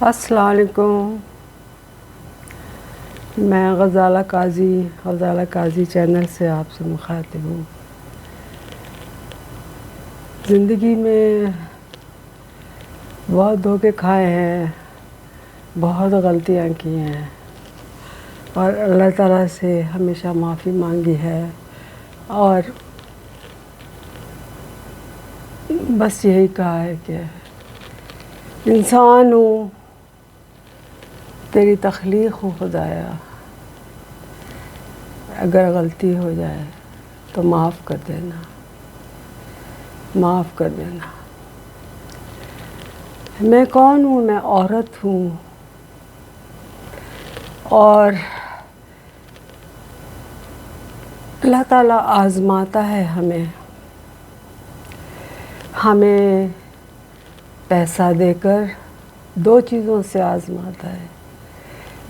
السلام علیکم، میں غزالہ قاضی چینل سے آپ سے مخاطب ہوں۔ زندگی میں بہت دھوکے کھائے ہیں، بہت غلطیاں کی ہیں اور اللہ تعالیٰ سے ہمیشہ معافی مانگی ہے، اور بس یہی کہا ہے کہ انسان ہوں، تیری تخلیق ہو خدایا، اگر غلطی ہو جائے تو معاف کر دینا، معاف کر دینا۔ میں کون ہوں؟ میں عورت ہوں، اور اللہ تعالیٰ آزماتا ہے ہمیں پیسہ دے کر، دو چیزوں سے آزماتا ہے،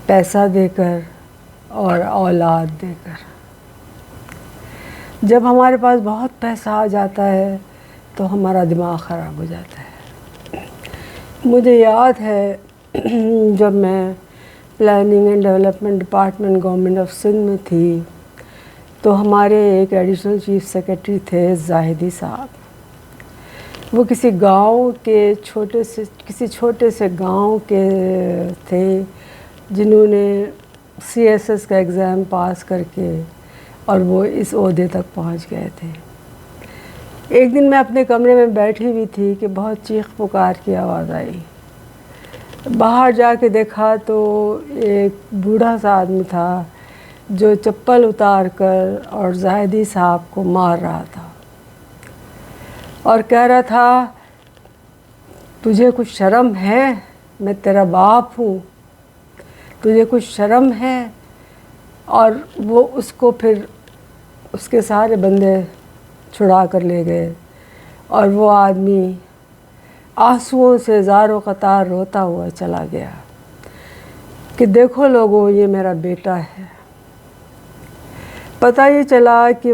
پیسہ دے کر اور اولاد دے کر۔ جب ہمارے پاس بہت پیسہ آ جاتا ہے تو ہمارا دماغ خراب ہو جاتا ہے۔ مجھے یاد ہے جب میں planning and development department government of Sindh میں تھی، تو ہمارے ایک ایڈیشنل چیف سیکرٹری تھے زاہدی صاحب۔ وہ کسی چھوٹے سے گاؤں کے تھے جنہوں نے CSS کا ایگزام پاس کر کے اور وہ اس عہدے تک پہنچ گئے تھے۔ ایک دن میں اپنے کمرے میں بیٹھی ہوئی تھی کہ بہت چیخ پکار کی آواز آئی۔ باہر جا کے دیکھا تو ایک بوڑھا سا آدمی تھا جو چپل اتار کر اور زاہدی صاحب کو مار رہا تھا اور کہہ رہا تھا، تجھے کچھ شرم ہے؟ میں تیرا باپ ہوں، تجھے کچھ شرم ہے؟ اور وہ اس کو پھر اس کے سارے بندے چھڑا کر لے گئے، اور وہ آدمی آنسوؤں سے زار و قطار روتا ہوا چلا گیا کہ دیکھو لوگوں، یہ میرا بیٹا ہے۔ پتہ یہ چلا کہ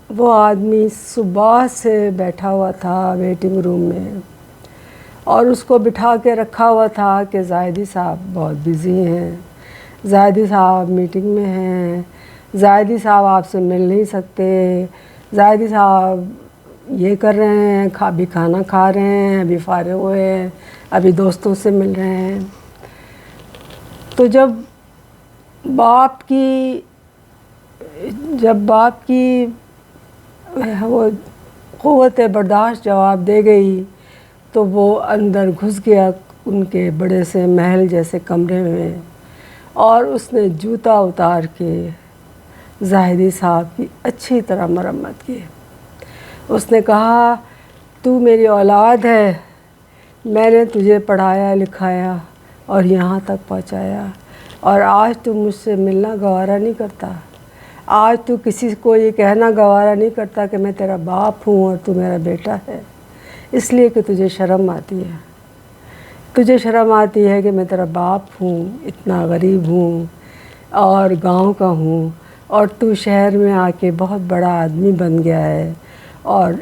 وہ آدمی صبح سے بیٹھا ہوا تھا ویٹنگ روم میں، اور اس کو بٹھا کے رکھا ہوا تھا کہ زاہدی صاحب بہت بیزی ہیں، زاہدی صاحب میٹنگ میں ہیں، زاہدی صاحب آپ سے مل نہیں سکتے، زاہدی صاحب یہ کر رہے ہیں، ابھی کھانا کھا رہے ہیں، ابھی فارغ ہوئے ہیں، ابھی دوستوں سے مل رہے ہیں۔ تو جب باپ کی وہ قوت برداشت جواب دے گئی تو وہ اندر گھس گیا ان کے بڑے سے محل جیسے کمرے میں، اور اس نے جوتا اتار کے زاہدی صاحب کی اچھی طرح مرمت کی۔ اس نے کہا، تو میری اولاد ہے، میں نے تجھے پڑھایا لکھایا اور یہاں تک پہنچایا، اور آج تو مجھ سے ملنا گوارا نہیں کرتا، آج تو کسی کو یہ کہنا گوارا نہیں کرتا کہ میں تیرا باپ ہوں اور تو میرا بیٹا ہے، اس لیے کہ تجھے شرم آتی ہے، تجھے شرم آتی ہے کہ میں تیرا باپ ہوں، اتنا غریب ہوں اور گاؤں کا ہوں، اور تو شہر میں آ کے بہت بڑا آدمی بن گیا ہے، اور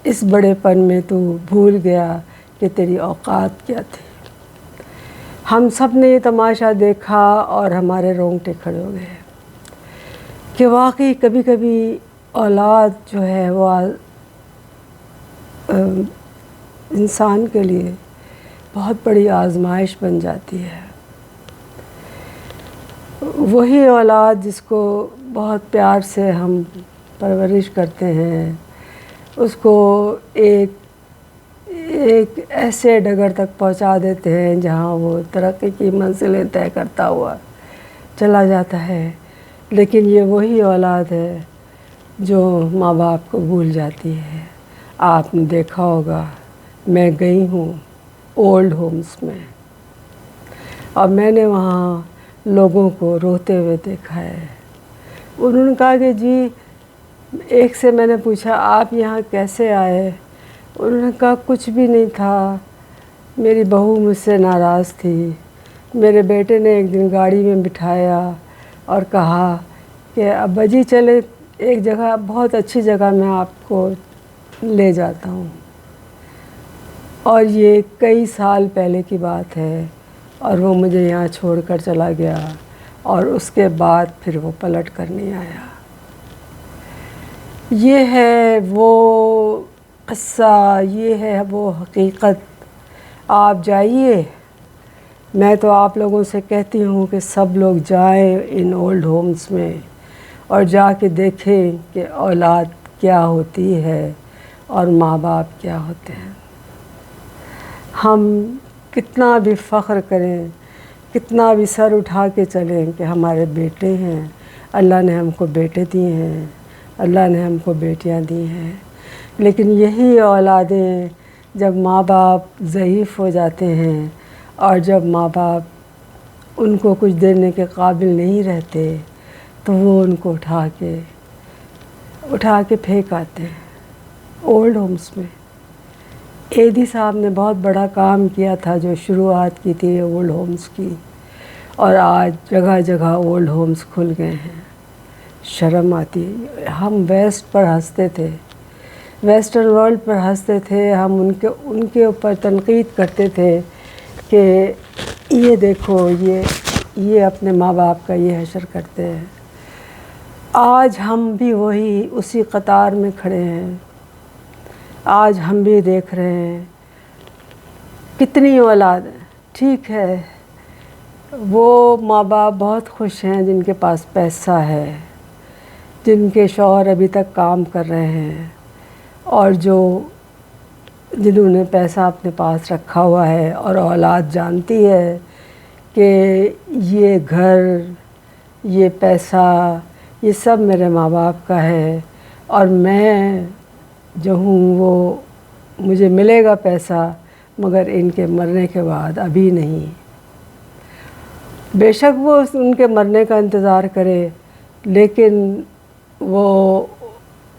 اس بڑے پن میں تو بھول گیا کہ تیری اوقات کیا تھی۔ ہم سب نے یہ تماشا دیکھا اور ہمارے رونگٹے کھڑے ہو گئے کہ واقعی کبھی کبھی اولاد جو ہے وہ انسان کے لیے بہت بڑی آزمائش بن جاتی ہے۔ وہی اولاد جس کو بہت پیار سے ہم پرورش کرتے ہیں، اس کو ایک ایسے ڈگر تک پہنچا دیتے ہیں جہاں وہ ترقی کی منزلیں طے کرتا ہوا چلا جاتا ہے، لیکن یہ وہی اولاد ہے جو ماں باپ کو بھول جاتی ہے۔ آپ نے دیکھا ہوگا، میں گئی ہوں اولڈ ہومز میں، اور میں نے وہاں لوگوں کو روتے ہوئے دیکھا ہے۔ انہوں نے کہا کہ جی، ایک سے میں نے پوچھا، آپ یہاں کیسے آئے؟ انہوں نے کہا کچھ بھی نہیں تھا، میری بہو مجھ سے ناراض تھی، میرے بیٹے نے ایک دن گاڑی میں بٹھایا اور کہا کہ ابا جی چلے ایک جگہ، بہت اچھی جگہ میں آپ کو لے جاتا ہوں۔ اور یہ کئی سال پہلے کی بات ہے، اور وہ مجھے یہاں چھوڑ کر چلا گیا، اور اس کے بعد پھر وہ پلٹ کر نہیں آیا۔ یہ ہے وہ قصہ، یہ ہے وہ حقیقت۔ آپ جائیے، میں تو آپ لوگوں سے کہتی ہوں کہ سب لوگ جائیں ان اولڈ ہومز میں اور جا کے دیکھیں کہ اولاد کیا ہوتی ہے اور ماں باپ کیا ہوتے ہیں۔ ہم کتنا بھی فخر کریں، کتنا بھی سر اٹھا کے چلیں کہ ہمارے بیٹے ہیں، اللہ نے ہم کو بیٹے دیے ہیں، اللہ نے ہم کو بیٹیاں دی ہیں، لیکن یہی اولادیں جب ماں باپ ضعیف ہو جاتے ہیں اور جب ماں باپ ان کو کچھ دینے کے قابل نہیں رہتے تو وہ ان کو اٹھا کے پھینک آتے ہیں اولڈ ہومز میں۔ ایدھی صاحب نے بہت بڑا کام کیا تھا جو شروعات کی تھی اولڈ ہومز کی، اور آج جگہ جگہ اولڈ ہومز کھل گئے ہیں۔ شرم آتی ہے۔ ہم ویسٹ پر ہنستے تھے، ویسٹرن ورلڈ پر ہنستے تھے، ہم ان کے اوپر تنقید کرتے تھے کہ یہ دیکھو یہ اپنے ماں باپ کا یہ حشر کرتے ہیں۔ آج ہم بھی اسی قطار میں کھڑے ہیں، آج ہم بھی دیکھ رہے ہیں کتنی اولاد ہیں۔ ٹھیک ہے، وہ ماں باپ بہت خوش ہیں جن کے پاس پیسہ ہے، جن کے شوہر ابھی تک کام کر رہے ہیں، اور جنہوں نے پیسہ اپنے پاس رکھا ہوا ہے، اور اولاد جانتی ہے کہ یہ گھر، یہ پیسہ، یہ سب میرے ماں باپ کا ہے، اور میں جو ہوں وہ مجھے ملے گا پیسہ، مگر ان کے مرنے کے بعد ابھی نہیں۔ بے شک وہ ان کے مرنے کا انتظار کرے، لیکن وہ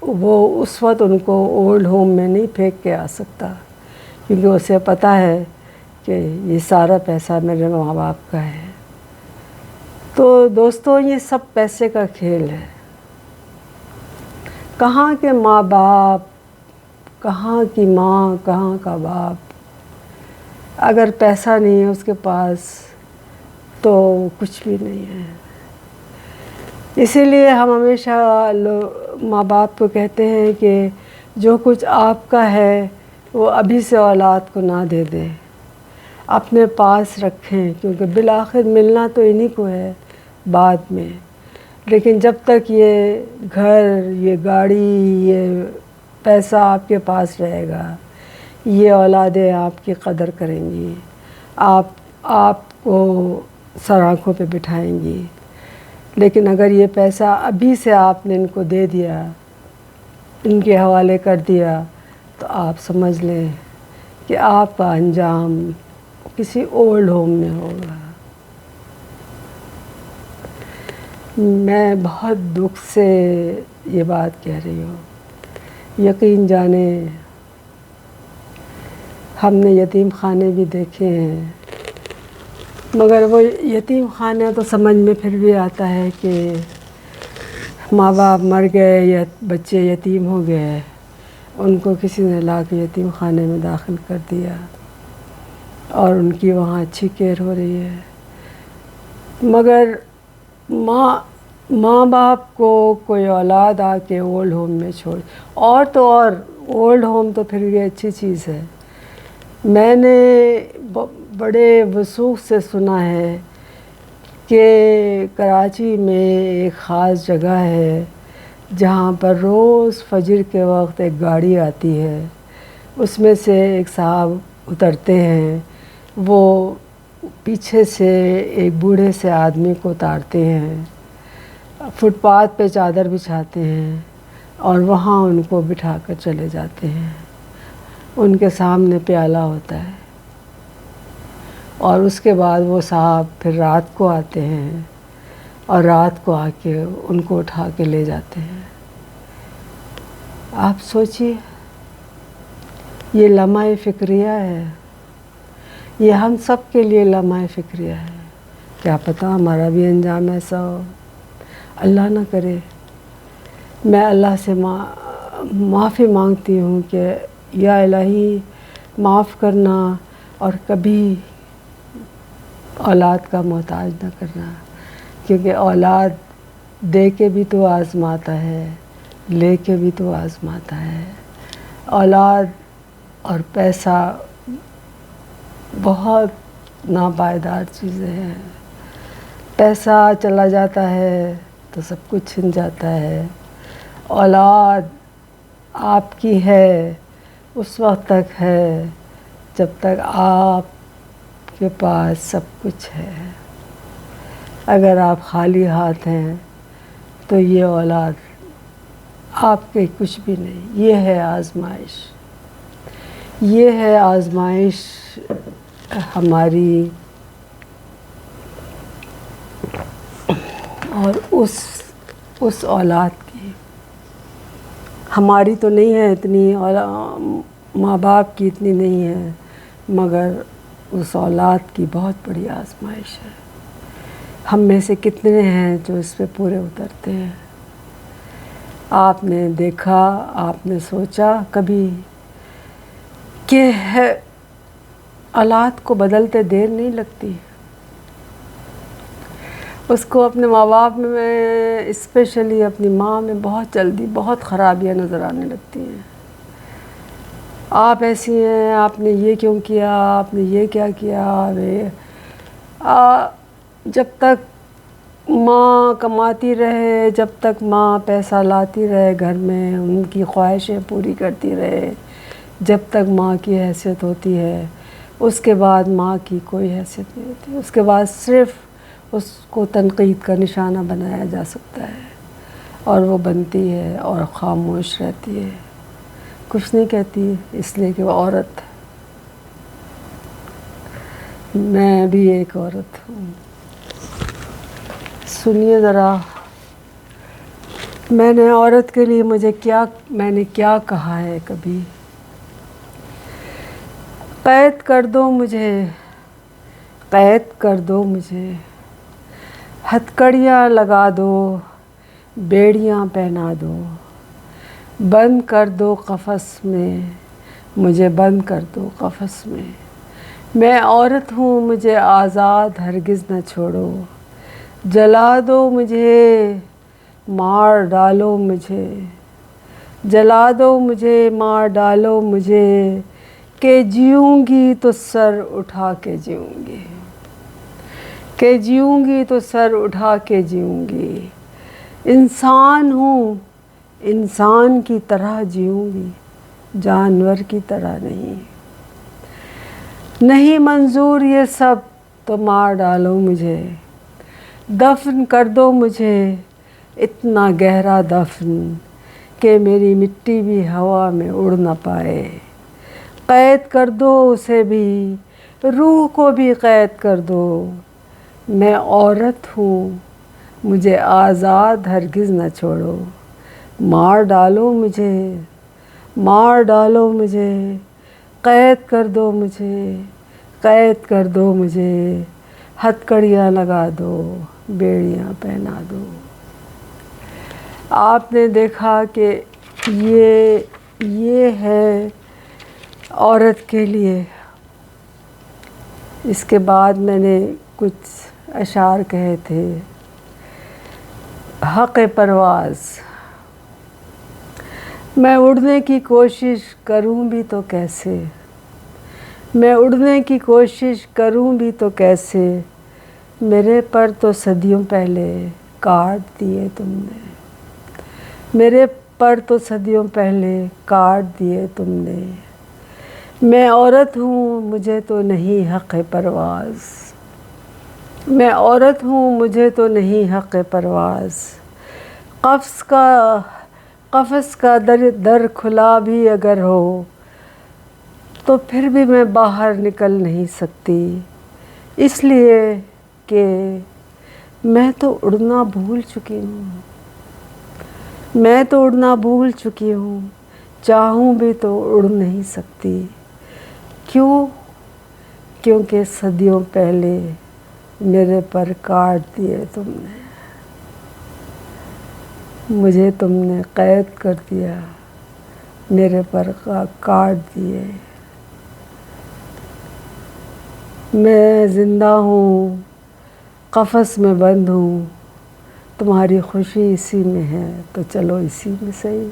اس وقت ان کو اولڈ ہوم میں نہیں پھینک کے آ سکتا، کیونکہ اسے پتہ ہے کہ یہ سارا پیسہ میرے ماں باپ کا ہے۔ تو دوستو، یہ سب پیسے کا کھیل ہے۔ کہاں کے ماں باپ، کہاں کی ماں، کہاں کا باپ، اگر پیسہ نہیں ہے اس کے پاس تو کچھ بھی نہیں ہے۔ اسی لیے ہم ہمیشہ ماں باپ کو کہتے ہیں کہ جو کچھ آپ کا ہے وہ ابھی سے اولاد کو نہ دے دیں، اپنے پاس رکھیں، کیونکہ بالآخر ملنا تو انہی کو ہے بعد میں۔ لیکن جب تک یہ گھر، یہ گاڑی، یہ پیسہ آپ کے پاس رہے گا، یہ اولادیں آپ کی قدر کریں گی، آپ کو سر آنکھوں پہ بٹھائیں گی۔ لیکن اگر یہ پیسہ ابھی سے آپ نے ان کو دے دیا، ان کے حوالے کر دیا، تو آپ سمجھ لیں کہ آپ کا انجام کسی اولڈ ہوم میں ہوگا۔ میں بہت دکھ سے یہ بات کہہ رہی ہوں۔ یقین جانیں، ہم نے یتیم خانے بھی دیکھے ہیں، مگر وہ یتیم خانے تو سمجھ میں پھر بھی آتا ہے کہ ماں باپ مر گئے یا بچے یتیم ہو گئے، ان کو کسی نے لا کے یتیم خانے میں داخل کر دیا اور ان کی وہاں اچھی کیئر ہو رہی ہے۔ مگر ماں باپ کو کوئی اولاد آ کے اولڈ ہوم میں چھوڑ، اور اولڈ ہوم تو پھر یہ اچھی چیز ہے۔ میں نے بڑے وثوق سے سنا ہے کہ کراچی میں ایک خاص جگہ ہے جہاں پر روز فجر کے وقت ایک گاڑی آتی ہے، اس میں سے ایک صاحب اترتے ہیں، وہ پیچھے سے ایک بوڑھے سے آدمی کو اتارتے ہیں، فٹ پاتھ پہ چادر بچھاتے ہیں اور وہاں ان کو بٹھا کر چلے جاتے ہیں۔ ان کے سامنے پیالہ ہوتا ہے، اور اس کے بعد وہ صاحب پھر رات کو آتے ہیں اور رات کو آ کے ان کو اٹھا کے لے جاتے ہیں۔ آپ سوچئے، یہ لمحہ فکریہ ہے، یہ ہم سب کے لیے لمحہ فکریہ ہے۔ کیا پتہ ہمارا بھی انجام ایسا ہو، اللہ نہ کرے۔ میں اللہ سے معافی مانگتی ہوں کہ یا الہی، معاف کرنا اور کبھی اولاد کا محتاج نہ کرنا، کیونکہ اولاد دے کے بھی تو آزماتا ہے، لے کے بھی تو آزماتا ہے۔ اولاد اور پیسہ بہت ناپائیدار چیزیں ہیں۔ پیسہ چلا جاتا ہے تو سب کچھ چھن جاتا ہے۔ اولاد آپ کی ہے اس وقت تک ہے جب تک آپ کے پاس سب کچھ ہے۔ اگر آپ خالی ہاتھ ہیں تو یہ اولاد آپ کے کچھ بھی نہیں۔ یہ ہے آزمائش، یہ ہے آزمائش ہماری اور اس اولاد کی۔ ہماری تو نہیں ہے اتنی، اور ماں باپ کی اتنی نہیں ہے، مگر اس اولاد کی بہت بڑی آزمائش ہے۔ ہم میں سے کتنے ہیں جو اس پہ پورے اترتے ہیں؟ آپ نے دیکھا، آپ نے سوچا کبھی کہ اولاد کو بدلتے دیر نہیں لگتی؟ اس کو اپنے ماں باپ میں، اسپیشلی اپنی ماں میں بہت جلدی بہت خرابیاں نظر آنے لگتی ہیں۔ آپ ایسی ہیں، آپ نے یہ کیوں کیا، آپ نے یہ کیا کیا۔ جب تک ماں کماتی رہے، جب تک ماں پیسہ لاتی رہے گھر میں، ان کی خواہشیں پوری کرتی رہے، جب تک ماں کی حیثیت ہوتی ہے، اس کے بعد ماں کی کوئی حیثیت نہیں ہوتی۔ اس کے بعد صرف اس کو تنقید کا نشانہ بنایا جا سکتا ہے، اور وہ بنتی ہے اور خاموش رہتی ہے، کچھ نہیں کہتی، اس لیے کہ وہ عورت ہے۔ میں بھی ایک عورت ہوں۔ سنیے ذرا، میں نے عورت کے لیے میں نے کیا کہا ہے کبھی؟ قید کر دو مجھے، قید کر دو مجھے، ہتھکڑیاں لگا دو، بیڑیاں پہنا دو، بند کر دو قفس میں، مجھے بند کر دو قفس میں۔ میں عورت ہوں، مجھے آزاد ہرگز نہ چھوڑو، جلا دو مجھے، مار ڈالو مجھے، جلا دو مجھے، مار ڈالو مجھے، کہ جیوں گی تو سر اٹھا کے جیوں گی، کہ جیوں گی تو سر اٹھا کے جیوں گی۔ انسان ہوں، انسان کی طرح جیوں گی، جانور کی طرح نہیں۔ نہیں منظور یہ سب تو مار ڈالو مجھے، دفن کر دو مجھے، اتنا گہرا دفن کہ میری مٹی بھی ہوا میں اڑ نہ پائے۔ قید کر دو اسے بھی، روح کو بھی قید کر دو۔ میں عورت ہوں، مجھے آزاد ہرگز نہ چھوڑو، مار ڈالو مجھے، مار ڈالو مجھے، قید کر دو مجھے، قید کر دو مجھے، ہتھکڑیاں لگا دو، بیڑیاں پہنا دو۔ آپ نے دیکھا کہ یہ ہے عورت کے لیے۔ اس کے بعد میں نے کچھ اشعار کہے تھے۔ حق پرواز، میں اڑنے کی کوشش کروں بھی تو کیسے، میں اڑنے کی کوشش کروں بھی تو کیسے، میرے پر تو صدیوں پہلے کاٹ دیے تم نے، میرے پر تو صدیوں پہلے کاٹ دیے تم نے۔ میں عورت ہوں، مجھے تو نہیں حق پرواز، میں عورت ہوں، مجھے تو نہیں حق پرواز۔ قفس کا در کھلا بھی اگر ہو تو پھر بھی میں باہر نکل نہیں سکتی، اس لیے کہ میں تو اڑنا بھول چکی ہوں، میں تو اڑنا بھول چکی ہوں، چاہوں بھی تو اڑ نہیں سکتی۔ کیوں؟ کیونکہ صدیوں پہلے میرے پر کاٹ دیے تم نے، مجھے تم نے قید کر دیا، میرے پر کاٹ دیے۔ میں زندہ ہوں، قفس میں بند ہوں، تمہاری خوشی اسی میں ہے تو چلو اسی میں صحیح۔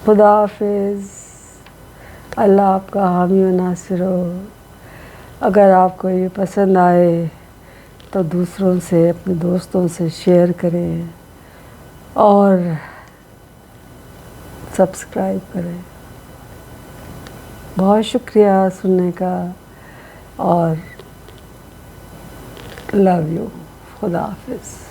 خدا حافظ، اللہ آپ کا حامی و ناصر ہو۔ اگر آپ کو یہ پسند آئے تو دوسروں سے، اپنے دوستوں سے شیئر کریں اور سبسکرائب کریں۔ بہت شکریہ سننے کا اور لو یو۔ خدا حافظ۔